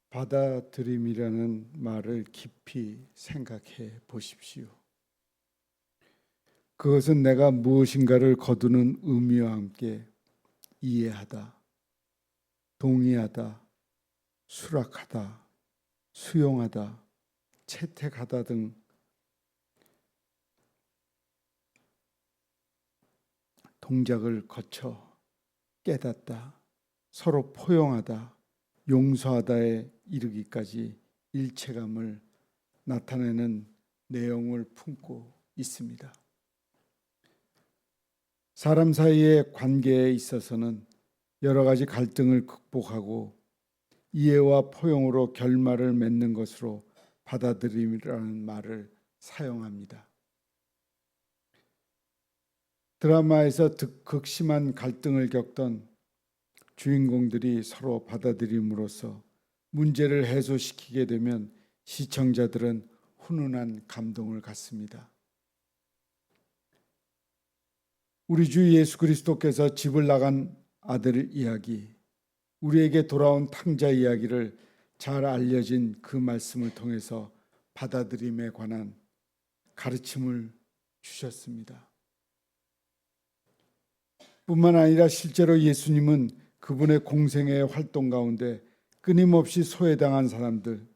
받아들임이라는 말을 깊이 생각해 보십시오. 그것은 내가 무엇인가를 거두는 의미와 함께 이해하다, 동의하다, 수락하다, 수용하다, 채택하다 등 동작을 거쳐 깨닫다, 서로 포용하다, 용서하다에 이르기까지 일체감을 나타내는 내용을 품고 있습니다. 사람 사이의 관계에 있어서는 여러 가지 갈등을 극복하고 이해와 포용으로 결말을 맺는 것으로 받아들임이라는 말을 사용합니다. 드라마에서 극심한 갈등을 겪던 주인공들이 서로 받아들임으로써 문제를 해소시키게 되면 시청자들은 훈훈한 감동을 갖습니다. 우리 주 예수 그리스도께서 집을 나간 아들 이야기, 우리에게 돌아온 탕자 이야기를 잘 알려진 그 말씀을 통해서 받아들임에 관한 가르침을 주셨습니다. 뿐만 아니라 실제로 예수님은 그분의 공생의 활동 가운데 끊임없이 소외당한 사람들,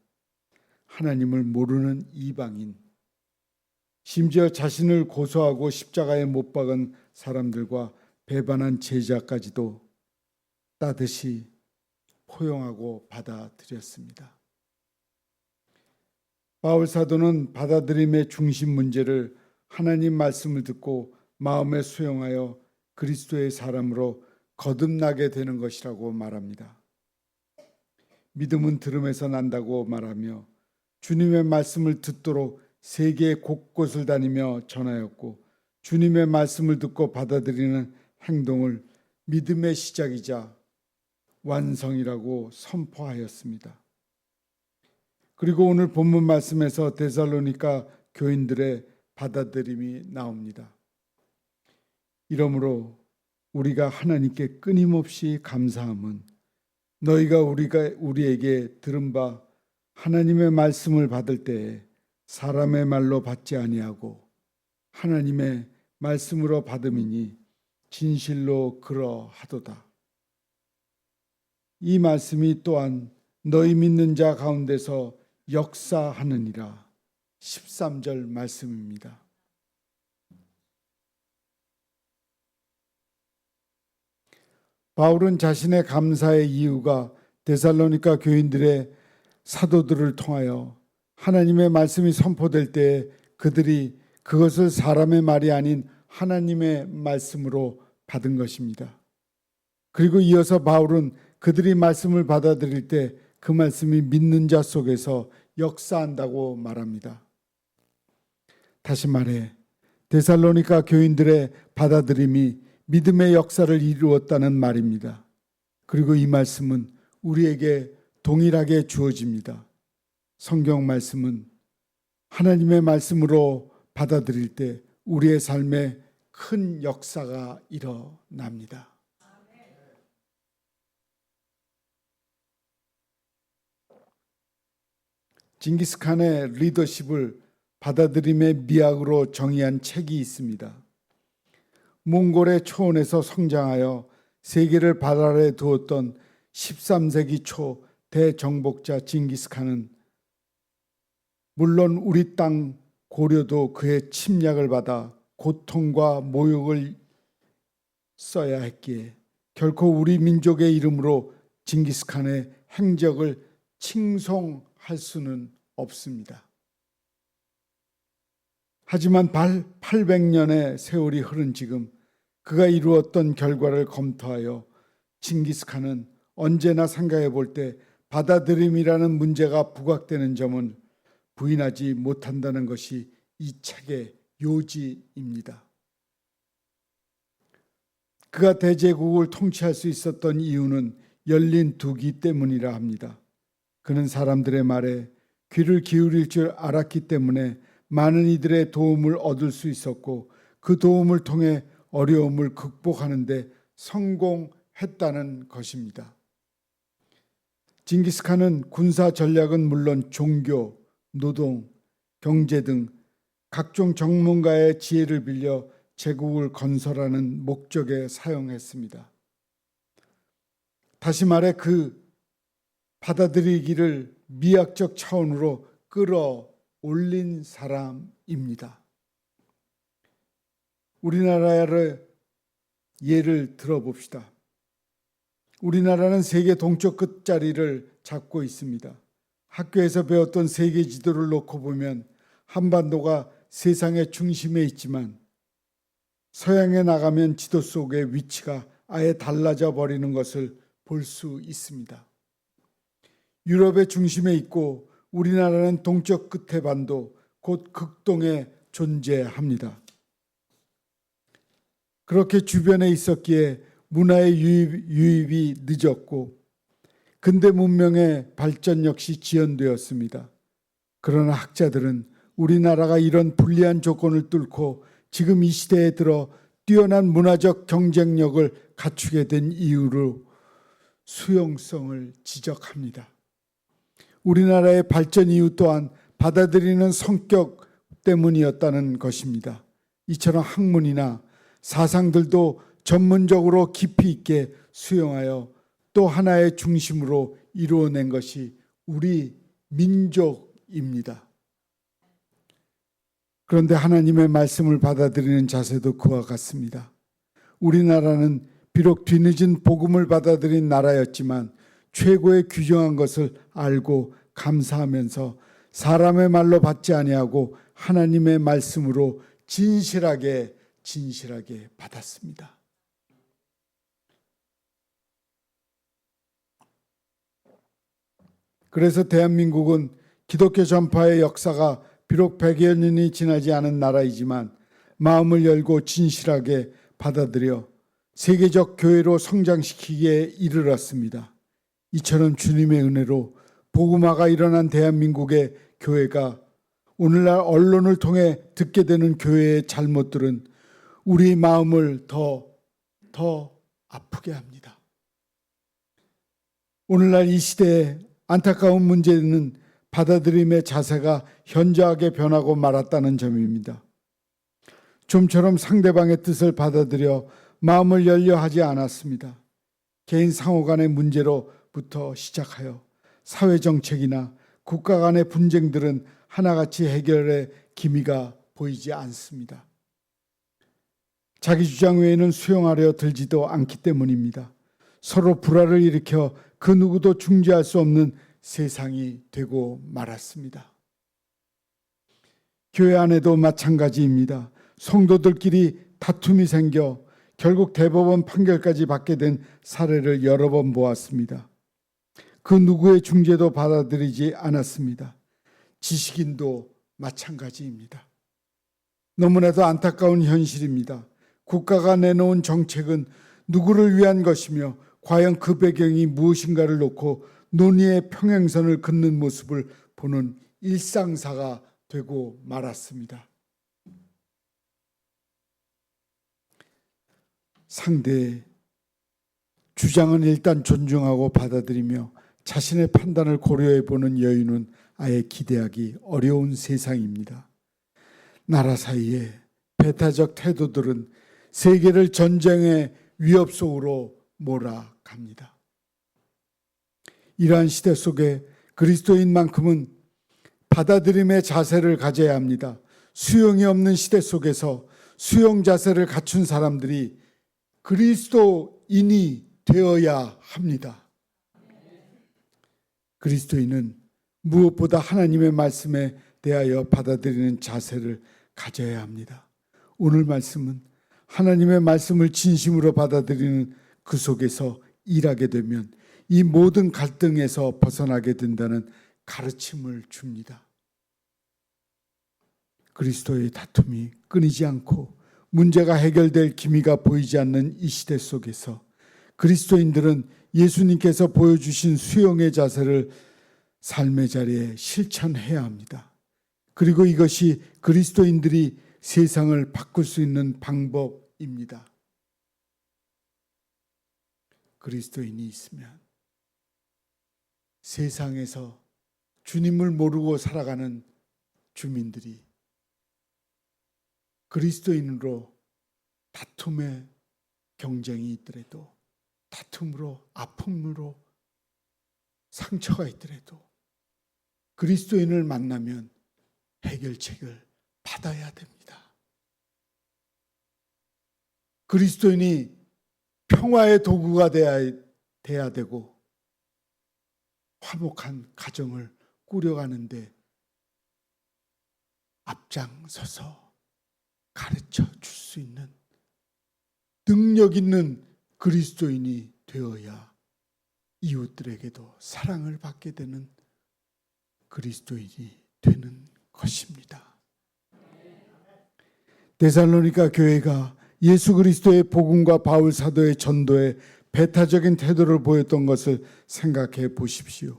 하나님을 모르는 이방인, 심지어 자신을 고소하고 십자가에 못 박은 사람들과 배반한 제자까지도 따뜻이 포용하고 받아들였습니다. 바울 사도는 받아들임의 중심 문제를 하나님 말씀을 듣고 마음에 수용하여 그리스도의 사람으로 거듭나게 되는 것이라고 말합니다. 믿음은 들음에서 난다고 말하며 주님의 말씀을 듣도록 세계 곳곳을 다니며 전하였고, 주님의 말씀을 듣고 받아들이는 행동을 믿음의 시작이자 완성이라고 선포하였습니다. 그리고 오늘 본문 말씀에서 데살로니가 교인들의 받아들임이 나옵니다. 이러므로 우리가 하나님께 끊임없이 감사함은 너희가 우리에게 들은 바 하나님의 말씀을 받을 때에 사람의 말로 받지 아니하고 하나님의 말씀으로 받음이니 진실로 그러하도다. 이 말씀이 또한 너희 믿는 자 가운데서 역사하느니라. 13절 말씀입니다. 바울은 자신의 감사의 이유가 데살로니가 교인들의 사도들을 통하여 하나님의 말씀이 선포될 때 그들이 그것을 사람의 말이 아닌 하나님의 말씀으로 받은 것입니다. 그리고 이어서 바울은 그들이 말씀을 받아들일 때 그 말씀이 믿는 자 속에서 역사한다고 말합니다. 다시 말해 데살로니가 교인들의 받아들임이 믿음의 역사를 이루었다는 말입니다. 그리고 이 말씀은 우리에게 동일하게 주어집니다. 성경 말씀은 하나님의 말씀으로 받아들일 때 우리의 삶에 큰 역사가 일어납니다. 징기스칸의 리더십을 받아들임의 미학으로 정의한 책이 있습니다. 몽골의 초원에서 성장하여 세계를 발 아래 두었던 13세기 초 대정복자 징기스칸은 물론 우리 땅 고려도 그의 침략을 받아 고통과 모욕을 써야 했기에 결코 우리 민족의 이름으로 징기스칸의 행적을 칭송할 수는 없습니다. 하지만 800년의 세월이 흐른 지금 그가 이루었던 결과를 검토하여 징기스칸은 언제나 생각해 볼 때 받아들임이라는 문제가 부각되는 점은 부인하지 못한다는 것이 이 책의 요지입니다. 그가 대제국을 통치할 수 있었던 이유는 열린 두 귀 때문이라 합니다. 그는 사람들의 말에 귀를 기울일 줄 알았기 때문에 많은 이들의 도움을 얻을 수 있었고 그 도움을 통해 어려움을 극복하는 데 성공했다는 것입니다. 징기스칸은 군사 전략은 물론 종교, 노동, 경제 등 각종 전문가의 지혜를 빌려 제국을 건설하는 목적에 사용했습니다. 다시 말해 그 받아들이기를 미학적 차원으로 끌어올린 사람입니다. 우리나라를 예를 들어봅시다. 우리나라는 세계 동쪽 끝자리를 잡고 있습니다. 학교에서 배웠던 세계 지도를 놓고 보면 한반도가 세상의 중심에 있지만 서양에 나가면 지도 속의 위치가 아예 달라져 버리는 것을 볼 수 있습니다. 유럽의 중심에 있고 우리나라는 동쪽 끝의 반도, 곧 극동에 존재합니다. 그렇게 주변에 있었기에 문화의 유입이 늦었고 근대 문명의 발전 역시 지연되었습니다. 그러나 학자들은 우리나라가 이런 불리한 조건을 뚫고 지금 이 시대에 들어 뛰어난 문화적 경쟁력을 갖추게 된 이유로 수용성을 지적합니다. 우리나라의 발전 이유 또한 받아들이는 성격 때문이었다는 것입니다. 이처럼 학문이나 사상들도 전문적으로 깊이 있게 수용하여 또 하나의 중심으로 이루어낸 것이 우리 민족입니다. 그런데 하나님의 말씀을 받아들이는 자세도 그와 같습니다. 우리나라는 비록 뒤늦은 복음을 받아들인 나라였지만 최고의 귀중한 것을 알고 감사하면서 사람의 말로 받지 아니하고 하나님의 말씀으로 진실하게 받았습니다. 그래서 대한민국은 기독교 전파의 역사가 비록 100여 년이 지나지 않은 나라이지만 마음을 열고 진실하게 받아들여 세계적 교회로 성장시키기에 이르렀습니다. 이처럼 주님의 은혜로 복음화가 일어난 대한민국의 교회가 오늘날 언론을 통해 듣게 되는 교회의 잘못들은 우리 마음을 더 아프게 합니다. 오늘날 이 시대에 안타까운 문제는 받아들임의 자세가 현저하게 변하고 말았다는 점입니다. 좀처럼 상대방의 뜻을 받아들여 마음을 열려 하지 않았습니다. 개인 상호 간의 문제로부터 시작하여 사회정책이나 국가 간의 분쟁들은 하나같이 해결의 기미가 보이지 않습니다. 자기 주장 외에는 수용하려 들지도 않기 때문입니다. 서로 불화를 일으켜 그 누구도 중재할 수 없는 세상이 되고 말았습니다. 교회 안에도 마찬가지입니다. 성도들끼리 다툼이 생겨 결국 대법원 판결까지 받게 된 사례를 여러 번 보았습니다. 그 누구의 중재도 받아들이지 않았습니다. 지식인도 마찬가지입니다. 너무나도 안타까운 현실입니다. 국가가 내놓은 정책은 누구를 위한 것이며 과연 그 배경이 무엇인가를 놓고 논의의 평행선을 긋는 모습을 보는 일상사가 되고 말았습니다. 상대의 주장은 일단 존중하고 받아들이며 자신의 판단을 고려해 보는 여유는 아예 기대하기 어려운 세상입니다. 나라 사이의 배타적 태도들은 세계를 전쟁의 위협 속으로 몰아갑니다. 이러한 시대 속에 그리스도인만큼은 받아들임의 자세를 가져야 합니다. 수용이 없는 시대 속에서 수용 자세를 갖춘 사람들이 그리스도인이 되어야 합니다. 그리스도인은 무엇보다 하나님의 말씀에 대하여 받아들이는 자세를 가져야 합니다. 오늘 말씀은 하나님의 말씀을 진심으로 받아들이는 그 속에서 일하게 되면 이 모든 갈등에서 벗어나게 된다는 가르침을 줍니다. 그리스도의 다툼이 끊이지 않고 문제가 해결될 기미가 보이지 않는 이 시대 속에서 그리스도인들은 예수님께서 보여주신 수용의 자세를 삶의 자리에 실천해야 합니다. 그리고 이것이 그리스도인들이 세상을 바꿀 수 있는 방법입니다. 그리스도인이 있으면 세상에서 주님을 모르고 살아가는 주민들이 그리스도인으로 다툼의 경쟁이 있더라도, 다툼으로, 아픔으로 상처가 있더라도 그리스도인을 만나면 해결책을 받아야 됩니다. 그리스도인이 평화의 도구가 돼야 되고 화목한 가정을 꾸려가는데 앞장서서 가르쳐 줄 수 있는 능력 있는 그리스도인이 되어야 이웃들에게도 사랑을 받게 되는 그리스도인이 되는 것입니다. 데살로니가 교회가 예수 그리스도의 복음과 바울 사도의 전도에 배타적인 태도를 보였던 것을 생각해 보십시오.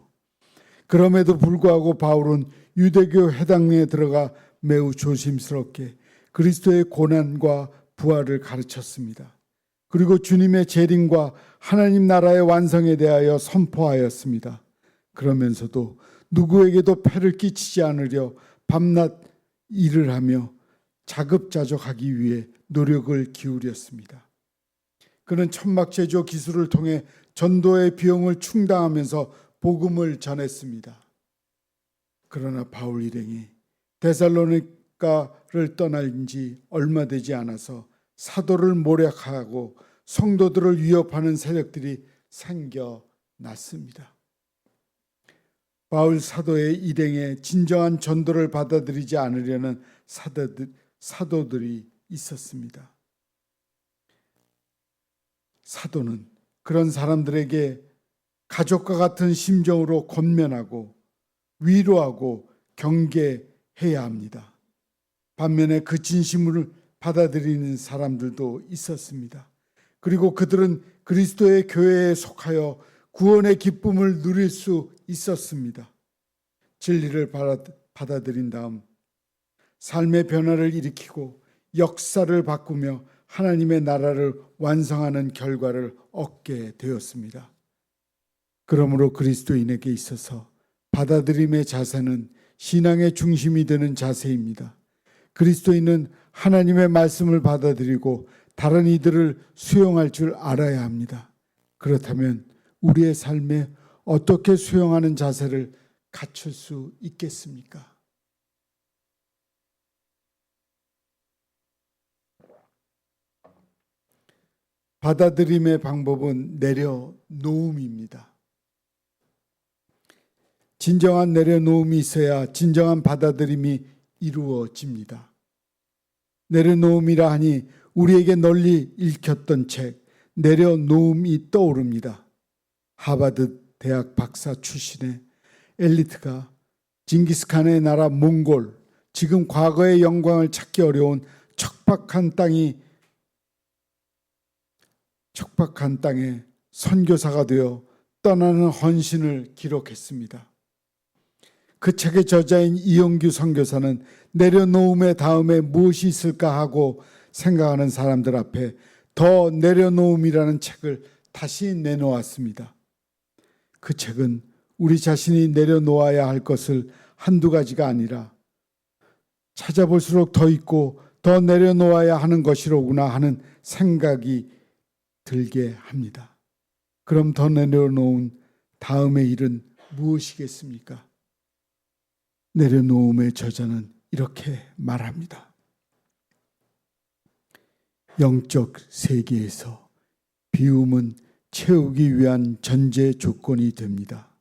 그럼에도 불구하고 바울은 유대교 회당에 들어가 매우 조심스럽게 그리스도의 고난과 부활을 가르쳤습니다. 그리고 주님의 재림과 하나님 나라의 완성에 대하여 선포하였습니다. 그러면서도 누구에게도 폐를 끼치지 않으려 밤낮 일을 하며 자급자족하기 위해 노력을 기울였습니다. 그는 천막제조 기술을 통해 전도의 비용을 충당하면서 복음을 전했습니다. 그러나 바울 일행이 데살로니가를 떠난 지 얼마 되지 않아서 사도를 모략하고 성도들을 위협하는 세력들이 생겨났습니다. 바울 사도의 일행의 진정한 전도를 받아들이지 않으려는 사도들이 있었습니다. 사도는 그런 사람들에게 가족과 같은 심정으로 권면하고 위로하고 경계해야 합니다. 반면에 그 진심을 받아들이는 사람들도 있었습니다. 그리고 그들은 그리스도의 교회에 속하여 구원의 기쁨을 누릴 수 있었습니다. 진리를 받아들인 다음 삶의 변화를 일으키고 역사를 바꾸며 하나님의 나라를 완성하는 결과를 얻게 되었습니다. 그러므로 그리스도인에게 있어서 받아들임의 자세는 신앙의 중심이 되는 자세입니다. 그리스도인은 하나님의 말씀을 받아들이고 다른 이들을 수용할 줄 알아야 합니다. 그렇다면 우리의 삶에 어떻게 수용하는 자세를 갖출 수 있겠습니까? 받아들임의 방법은 내려놓음입니다. 진정한 내려놓음이 있어야 진정한 받아들임이 이루어집니다. 내려놓음이라 하니 우리에게 널리 읽혔던 책 내려놓음이 떠오릅니다. 하버드 대학 박사 출신의 엘리트가 징기스칸의 나라 몽골, 지금 과거의 영광을 찾기 어려운 척박한 땅에 선교사가 되어 떠나는 헌신을 기록했습니다. 그 책의 저자인 이영규 선교사는 내려놓음의 다음에 무엇이 있을까 하고 생각하는 사람들 앞에 더 내려놓음이라는 책을 다시 내놓았습니다. 그 책은 우리 자신이 내려놓아야 할 것을 한두 가지가 아니라 찾아볼수록 더 있고 더 내려놓아야 하는 것이로구나 하는 생각이 들게 합니다. 그럼 더 내려놓은 다음의 일은 무엇이겠습니까? 내려놓음의 저자는 이렇게 말합니다. 영적 세계에서 비움은 채우기 위한 전제 조건이 됩니다.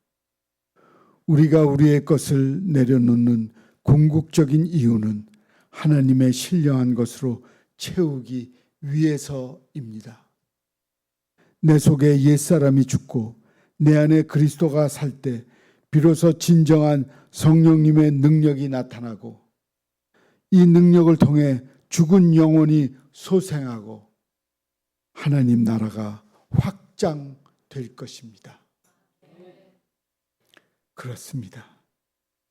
우리가 우리의 것을 내려놓는 궁극적인 이유는 하나님의 신령한 것으로 채우기 위해서입니다. 내 속에 옛사람이 죽고 내 안에 그리스도가 살 때 비로소 진정한 성령님의 능력이 나타나고 이 능력을 통해 죽은 영혼이 소생하고 하나님 나라가 확장될 것입니다. 그렇습니다.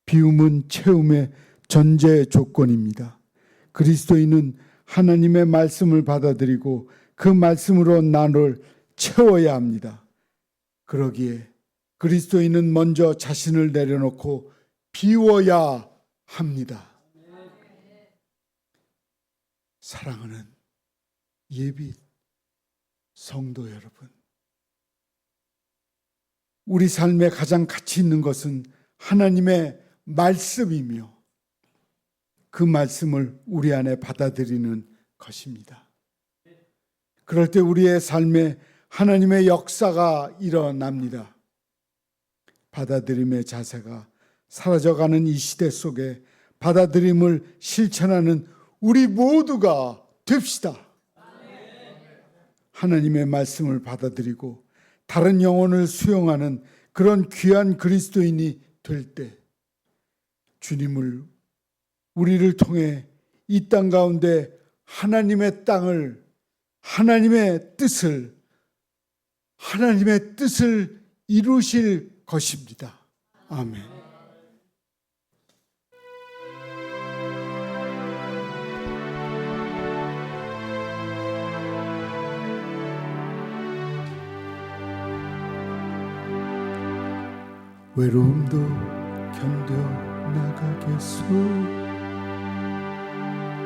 비움은 채움의 전제 조건입니다. 그리스도인은 하나님의 말씀을 받아들이고 그 말씀으로 나를 채워야 합니다. 그러기에 그리스도인은 먼저 자신을 내려놓고 비워야 합니다. 사랑하는 예비 성도 여러분, 우리 삶에 가장 가치 있는 것은 하나님의 말씀이며 그 말씀을 우리 안에 받아들이는 것입니다. 그럴 때 우리의 삶에 하나님의 역사가 일어납니다. 받아들임의 자세가 사라져가는 이 시대 속에 받아들임을 실천하는 우리 모두가 됩시다. 하나님의 말씀을 받아들이고 다른 영혼을 수용하는 그런 귀한 그리스도인이 될 때 주님을 우리를 통해 이 땅 가운데 하나님의 땅을 하나님의 뜻을 이루실 것입니다. 아멘. 외로움도 견뎌나가겠소.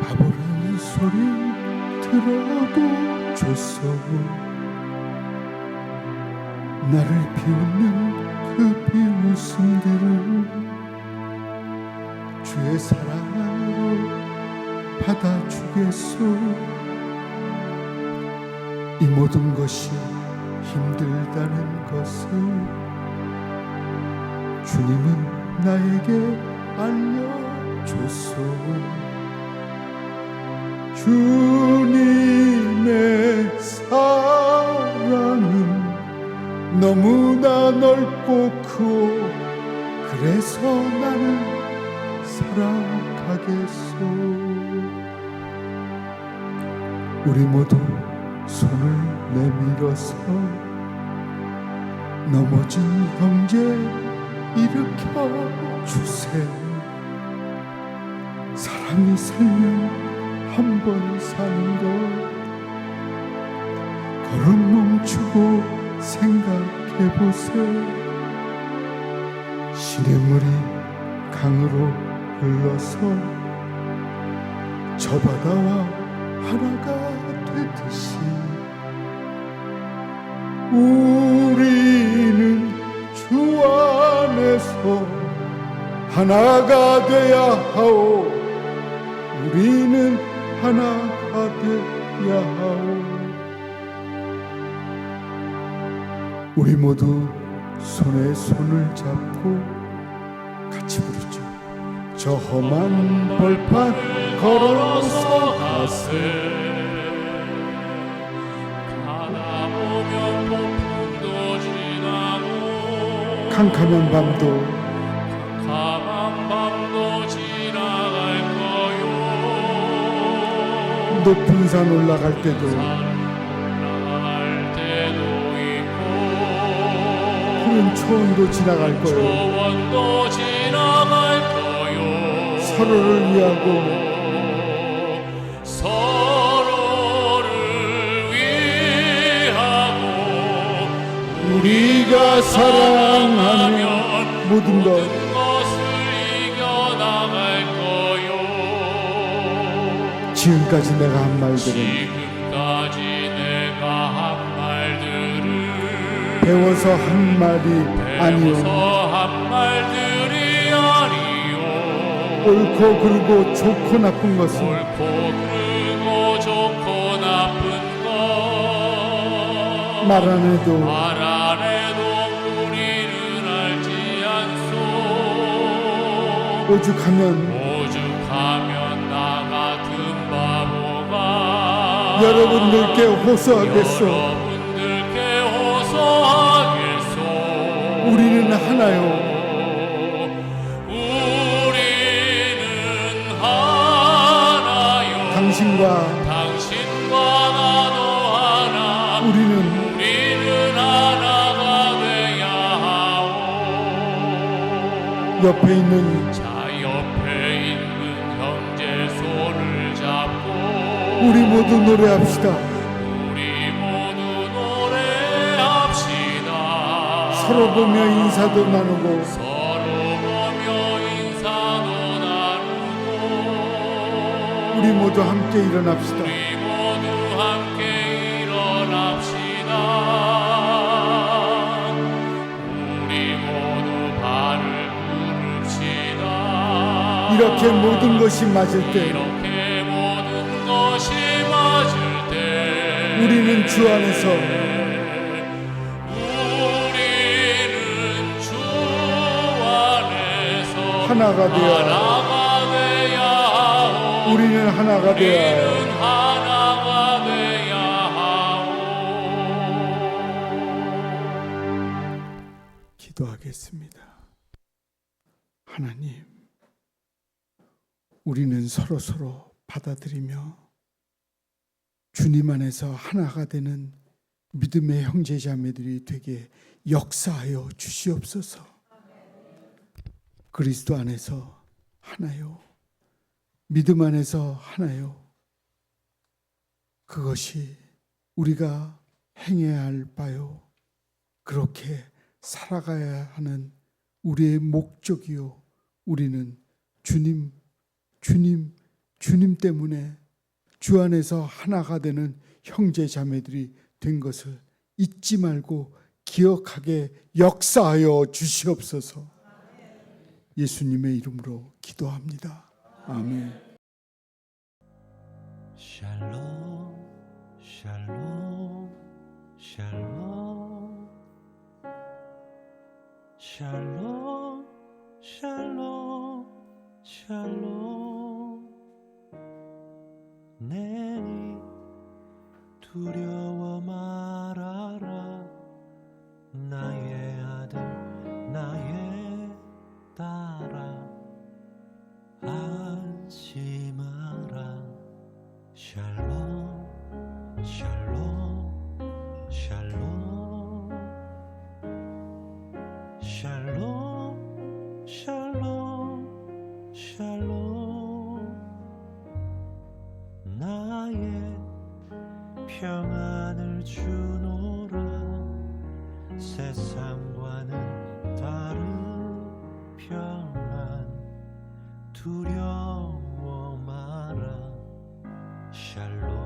바보라는 소리 들어도 좋소. 나를 비웃는 그 비웃음들을 주의 사랑으로 받아주겠소. 이 모든 것이 힘들다는 것을 주님은 나에게 알려줬소. 주님의 사랑은 너무나 넓고 크오. 그래서 나는 살아가겠소. 우리 모두 손을 내밀어서 넘어진 형제 일으켜 주세요. 사람이 살면 한 번 사는 것 걸음 멈추고 생각해 보세요. 시냇물이 강으로 흘러서 저 바다와 하나가 되듯이 우리는 주 안에서 하나가 돼야 하오. 우리는 하나가 돼야 하오. 우리 모두 손에 손을 잡고 같이 부르죠. 저 험한 벌판 걸어서 가세. 가다 보면 폭풍도 지나고 캄캄한 밤도 지나갈 거요. 높은 산 올라갈 때도 있고 푸른 초원도 지나갈 거요. 서로를 위하고 우리가 사랑하면 모든 것을 이겨나갈 거요. 지금까지 내가 한 말들을 배워서 한 말이 아니오. 옳고 그르고 좋고 나쁜 것은 말 안 해도 우리는 알지 않소. 오죽하면 나 같은 바보가 여러분들께 호소하겠소. 우리는 하나요. 당신과 나도 하나. 우리는 하나가 돼야 하오. 옆에 있는 형제 손을 잡고 우리 모두 노래합시다. 서로 보며 인사도 나누고 우리 모두 함께 일어납시다. 이렇게 모든 것이 맞을 때 우리는 주 안에서 하나가 되어 우리는 하나가 되어 기도하겠습니다. 하나님, 우리는 서로 받아들이며 주님 안에서 하나가 되는 믿음의 형제자매들이 되게 역사하여 주시옵소서. 그리스도 안에서 하나요, 믿음 안에서 하나요, 그것이 우리가 행해야 할 바요, 그렇게 살아가야 하는 우리의 목적이요, 우리는 주님 때문에 주 안에서 하나가 되는 형제 자매들이 된 것을 잊지 말고 기억하게 역사하여 주시옵소서. 예수님의 이름으로 기도합니다. 아멘. 샬롬 샬롬 샬롬 샬롬 샬롬 샬롬 내니 두려워 말아라 나의 아들 나의 딸아 안심하라 샬롬 샬롬 샬롬 샬롬 샬롬 샬롬 나의 평안을 주노라 세상과는 다른 평안 두려워 마라 샬롬